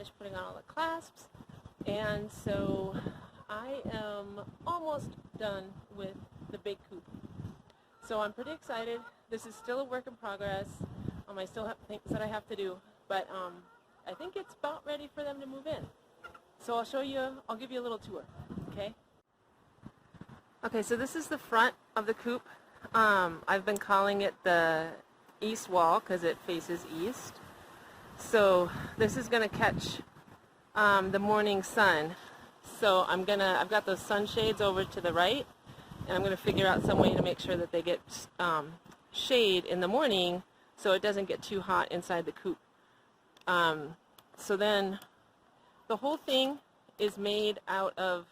finished putting on all the clasps, and so I am almost done with the big coop. So I'm pretty excited. This is still a work in progress. I still have things that I have to do, but I think it's about ready for them to move in. So I'll give you a little tour, okay? Okay, so this is the front of the coop. I've been calling it the east wall because it faces east. So this is going to catch the morning sun. So I've got those sunshades over to the right, and I'm going to figure out some way to make sure that they get shade in the morning so it doesn't get too hot inside the coop. So then the whole thing is made out of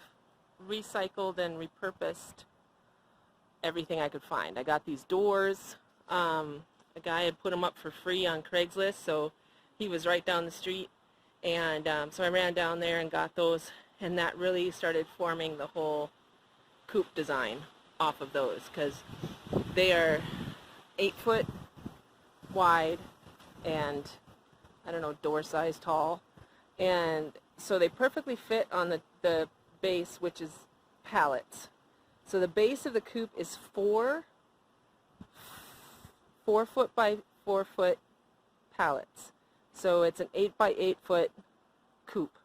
recycled and repurposed everything I could find. I got these doors. A guy had put them up for free on Craigslist, so he was right down the street, and so I ran down there and got those, and that really started forming the whole coop design off of those, because they are 8 foot wide and I don't know, door size tall, and so they perfectly fit on the base, which is pallets. So the base of the coop is 4 foot by 4 foot pallets. So it's an 8 by 8 foot coop,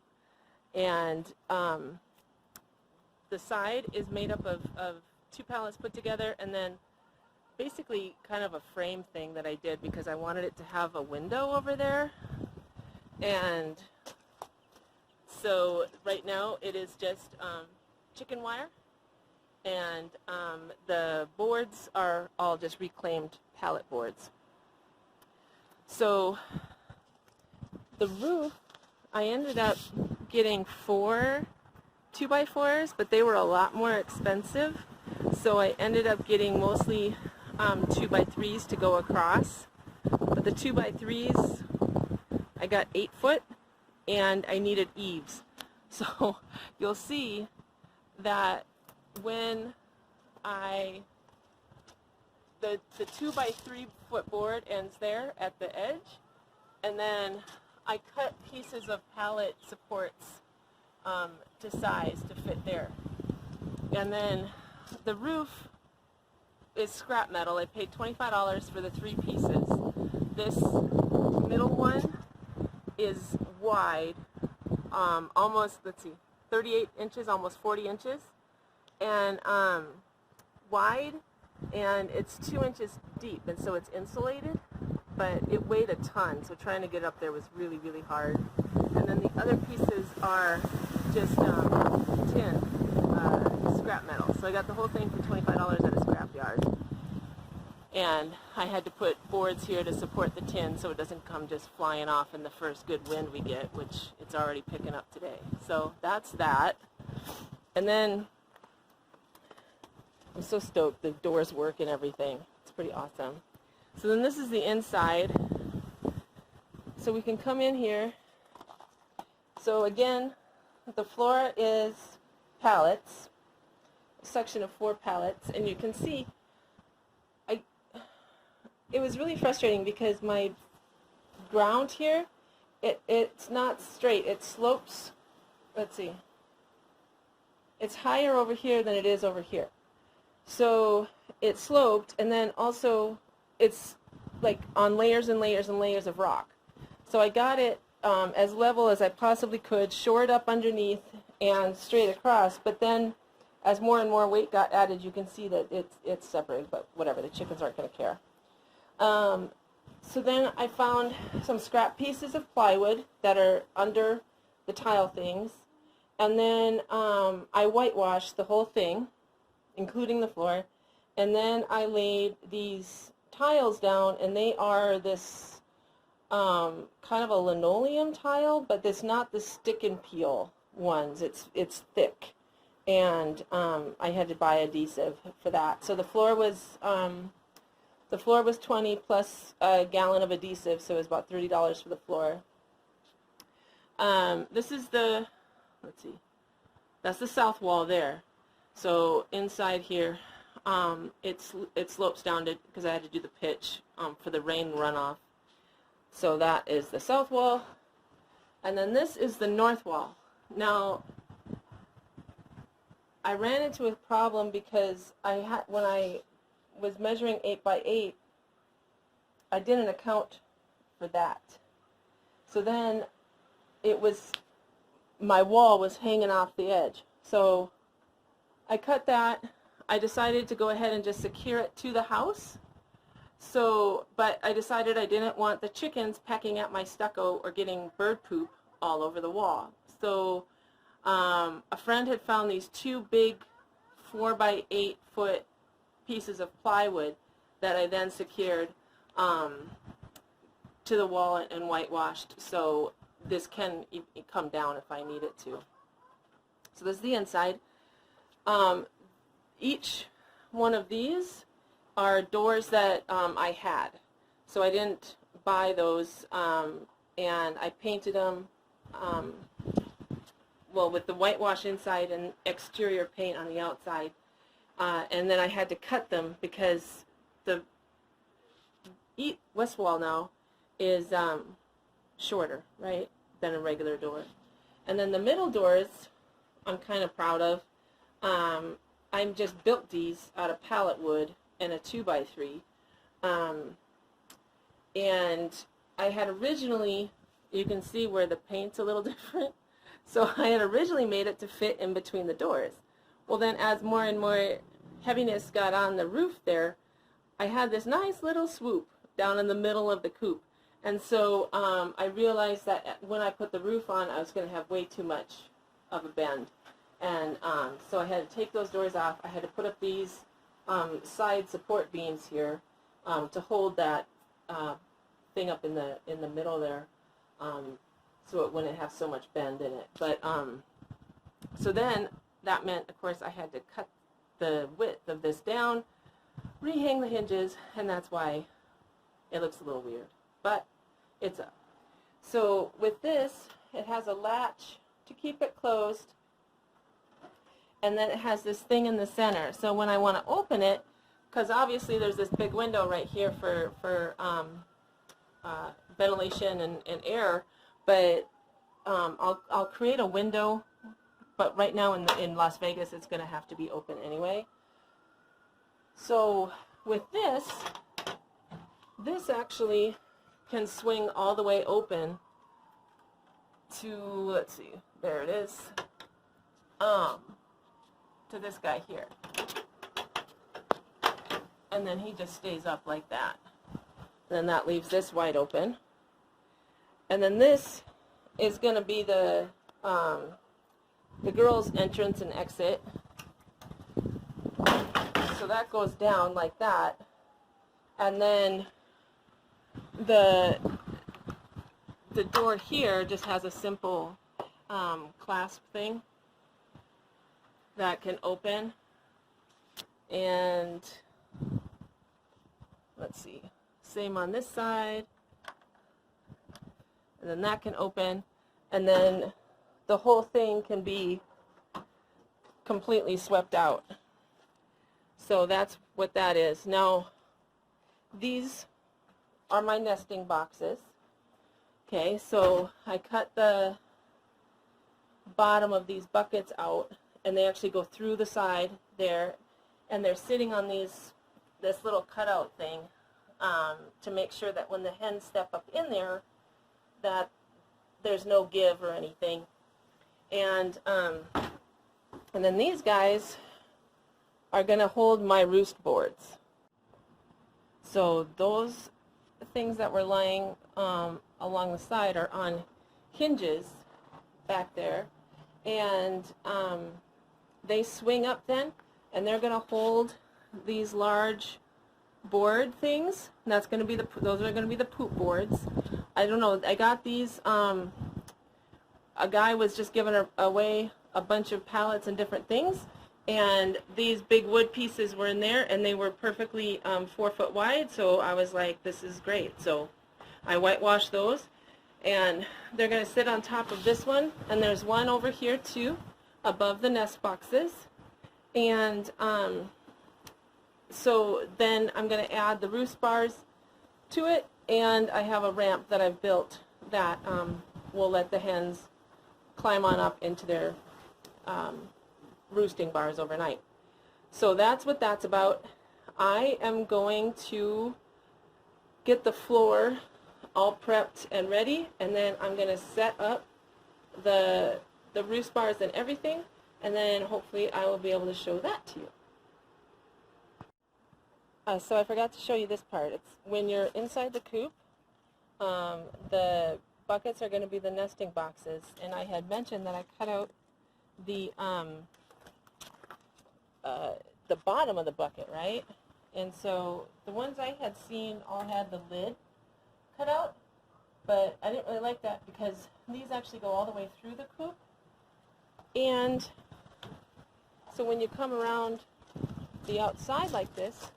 and the side is made up of 2 pallets put together, and then basically kind of a frame thing that I did because I wanted it to have a window over there. And so right now it is just chicken wire, and the boards are all just reclaimed pallet boards. So the roof, I ended up getting 4 2x4s, but they were a lot more expensive, so I ended up getting mostly 2x3s to go across. But the 2x3s, I got 8 foot, and I needed eaves. So you'll see that when the 2x3 foot board ends there at the edge, and then I cut pieces of pallet supports to size to fit there. And then the roof is scrap metal. I paid $25 for the 3 pieces. This middle one is wide, almost, let's see, 38 inches, almost 40 inches, and wide, and it's 2 inches deep, and so it's insulated, but it weighed a ton, so trying to get up there was really, really hard. And then the other pieces are just tin, scrap metal. So I got the whole thing for $25 at a scrap yard. And I had to put boards here to support the tin so it doesn't come just flying off in the first good wind we get, which it's already picking up today. So that's that. And then I'm so stoked. The doors work and everything. It's pretty awesome. So then this is the inside. So we can come in here. So again, the floor is pallets, a section of 4 pallets, and you can see it was really frustrating because my ground here, it's not straight. It slopes. Let's see. It's higher over here than it is over here. So it sloped, and then also it's like on layers and layers and layers of rock. So I got it as level as I possibly could, shored up underneath and straight across, but then as more and more weight got added, you can see that it's separated, but whatever, the chickens aren't going to care. So then I found some scrap pieces of plywood that are under the tile things, and then I whitewashed the whole thing, including the floor, and then I laid these tiles down, and they are this kind of a linoleum tile, but it's not the stick and peel ones. It's thick, and I had to buy adhesive for that. So the floor was $20 plus a gallon of adhesive, so it was about $30 for the floor. This is the, let's see, that's the south wall there. So inside here, it slopes down to, because I had to do the pitch for the rain runoff. So that is the south wall. And then this is the north wall. Now, I ran into a problem because when I was measuring 8 by 8, I didn't account for that. So then my wall was hanging off the edge. So I cut that. I decided to go ahead and just secure it to the house. But I decided I didn't want the chickens pecking at my stucco or getting bird poop all over the wall. So a friend had found these 2 big 4 by 8 foot pieces of plywood that I then secured to the wall and whitewashed, so this can come down if I need it to. So this is the inside. Each one of these are doors that I had. So I didn't buy those, and I painted them well, with the whitewash inside and exterior paint on the outside. And then I had to cut them because the west wall now is shorter, right, than a regular door. And then the middle doors I'm kind of proud of. I just built these out of pallet wood and a 2x3. And I had originally, you can see where the paint's a little different. So I had originally made it to fit in between the doors. Well then, as more and more heaviness got on the roof there, I had this nice little swoop down in the middle of the coop. And so I realized that when I put the roof on, I was going to have way too much of a bend. And so I had to take those doors off. I had to put up these side support beams here to hold that thing up in the middle there, so it wouldn't have so much bend in it. But so then that meant, of course, I had to cut the width of this down, rehang the hinges, and that's why it looks a little weird. But it's up. So with this, it has a latch to keep it closed, and then it has this thing in the center. So when I want to open it, because obviously there's this big window right here for ventilation and air, but I'll create a window. But right now in Las Vegas, it's going to have to be open anyway. So with this actually can swing all the way open to, let's see, there it is, to this guy here. And then he just stays up like that. And then that leaves this wide open. And then this is going to be the girls' entrance and exit. So that goes down like that. And then the door here just has a simple clasp thing that can open. And let's see, same on this side. And then that can open. And then the whole thing can be completely swept out. So that's what that is. Now, these are my nesting boxes. Okay, so I cut the bottom of these buckets out, and they actually go through the side there, and they're sitting on this little cutout thing to make sure that when the hens step up in there, that there's no give or anything. And then these guys are going to hold my roost boards. So those things that were lying along the side are on hinges back there, and they swing up then, and they're going to hold these large board things. And that's going to be those are going to be the poop boards. I don't know, I got these, a guy was just giving away a bunch of pallets and different things, and these big wood pieces were in there, and they were perfectly 4 foot wide, so I was like, this is great. So I whitewashed those, and they're going to sit on top of this one, and there's one over here too, above the nest boxes. And so then I'm going to add the roost bars to it, and I have a ramp that I've built that will let the hens climb on up into their roosting bars overnight. So that's what that's about. I am going to get the floor all prepped and ready, and then I'm going to set up the roost bars and everything, and then hopefully I will be able to show that to you. So I forgot to show you this part. It's when you're inside the coop, the buckets are going to be the nesting boxes, and I had mentioned that I cut out the bottom of the bucket, right? And so the ones I had seen all had the lid cut out, but I didn't really like that because these actually go all the way through the coop. And so when you come around the outside like this,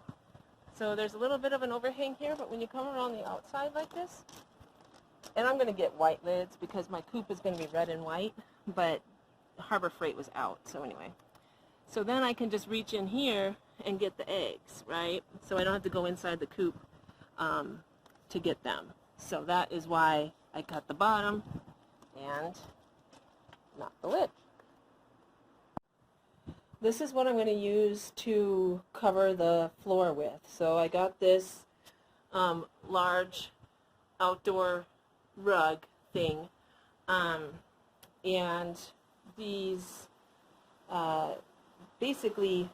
so there's a little bit of an overhang here, but when you come around the outside like this, and I'm going to get white lids because my coop is going to be red and white, but Harbor Freight was out, so anyway. So then I can just reach in here and get the eggs, right? So I don't have to go inside the coop to get them. So that is why I cut the bottom and not the lid. This is what I'm going to use to cover the floor with. So I got this large outdoor rug thing, and these basically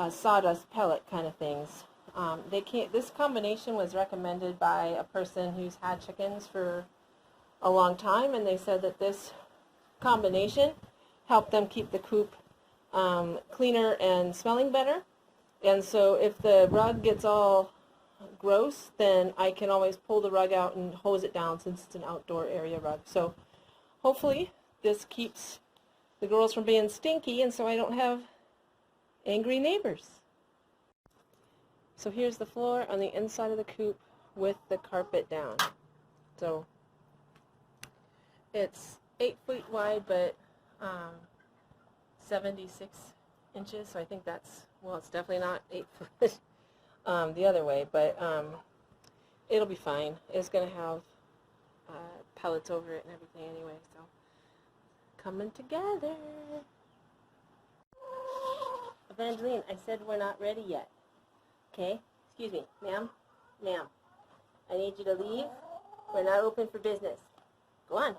sawdust pellet kind of things. This combination was recommended by a person who's had chickens for a long time, and they said that this combination helped them keep the coop cleaner and smelling better. And so if the rug gets all gross, then I can always pull the rug out and hose it down since it's an outdoor area rug. So hopefully this keeps the girls from being stinky, and so I don't have angry neighbors. So here's the floor on the inside of the coop with the carpet down. So it's 8 feet wide, but 76 inches, so I think that's, well, it's definitely not 8 foot the other way, but it'll be fine. It's going to have pellets over it and everything anyway, so coming together. Evangeline, I said we're not ready yet. Okay? Excuse me. Ma'am? Ma'am. I need you to leave. We're not open for business. Go on.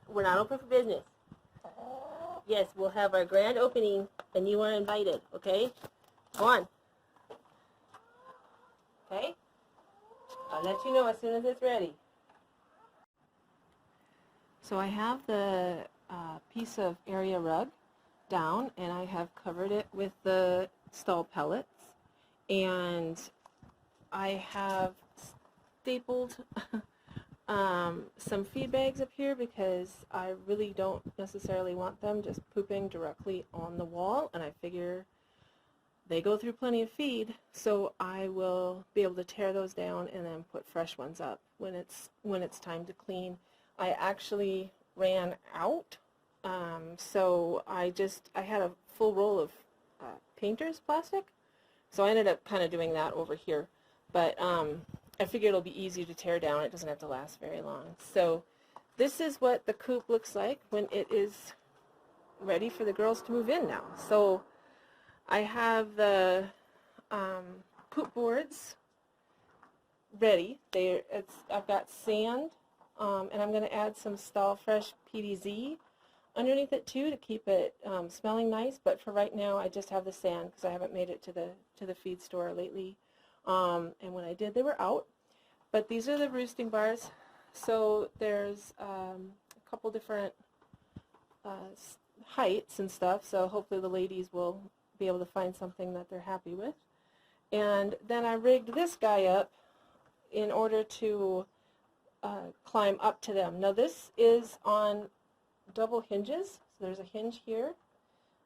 We're not open for business. Yes, we'll have our grand opening, and you are invited, okay? Go on. Okay? I'll let you know as soon as it's ready. So I have the piece of area rug down, and I have covered it with the stall pellets, and I have stapled some feed bags up here because I really don't necessarily want them just pooping directly on the wall, and I figure they go through plenty of feed, so I will be able to tear those down and then put fresh ones up when it's time to clean. I actually ran out, so I had a full roll of painter's plastic, so I ended up kind of doing that over here, but I figured it'll be easy to tear down. It doesn't have to last very long. So this is what the coop looks like when it is ready for the girls to move in now. So I have the coop boards ready. I've got sand, and I'm going to add some Stall Fresh PVZ underneath it too to keep it smelling nice. But for right now, I just have the sand because I haven't made it to the feed store lately. And when I did, they were out. But these are the roosting bars. So there's a couple different heights and stuff. So hopefully the ladies will be able to find something that they're happy with. And then I rigged this guy up in order to climb up to them. Now this is on double hinges. So there's a hinge here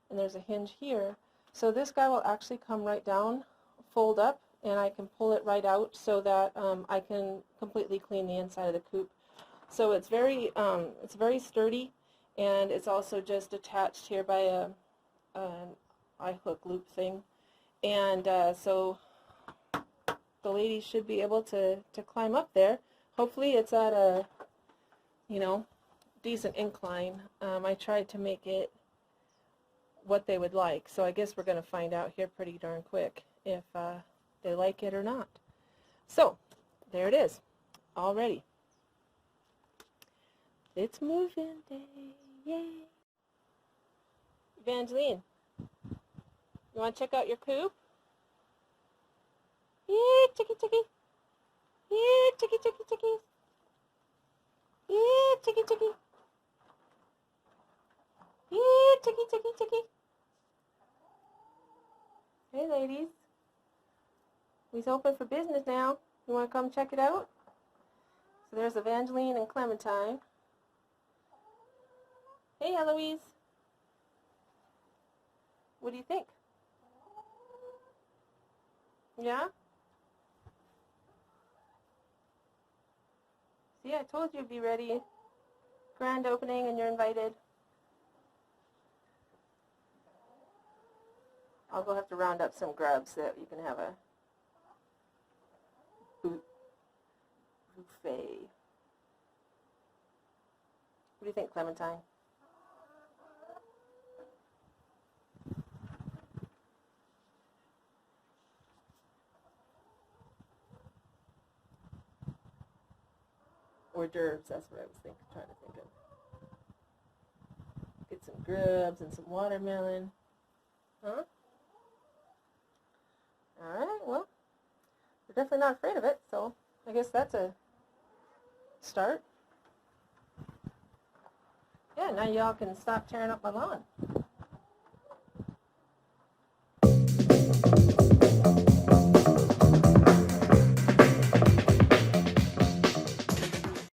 and there's a hinge here. So this guy will actually come right down, fold up, and I can pull it right out so that I can completely clean the inside of the coop. So it's very sturdy, and it's also just attached here by an eye-hook loop thing. And so the ladies should be able to climb up there. Hopefully it's at a you know, decent incline. I tried to make it what they would like, so I guess we're going to find out here pretty darn quick if they like it or not. So, there it is, all ready. It's moving day, yay! Evangeline, you want to check out your coop? Yeah, chicky chicky. Yeah, chicky chicky chicky. Yeah, chicky chicky. Yeah, chicky chicky chicky. Hey ladies, we's open for business now. You want to come check it out? So there's Evangeline and Clementine. Hey Eloise, what do you think? Yeah? See, I told you it'd be ready. Grand opening and you're invited. I'll go have to round up some grubs so that you can have a buffet. What do you think, Clementine? Hors d'oeuvres, that's what I was trying to think of. Get some grubs and some watermelon. Huh? Alright, well, we're definitely not afraid of it, so I guess that's a start. Yeah, now y'all can stop tearing up my lawn.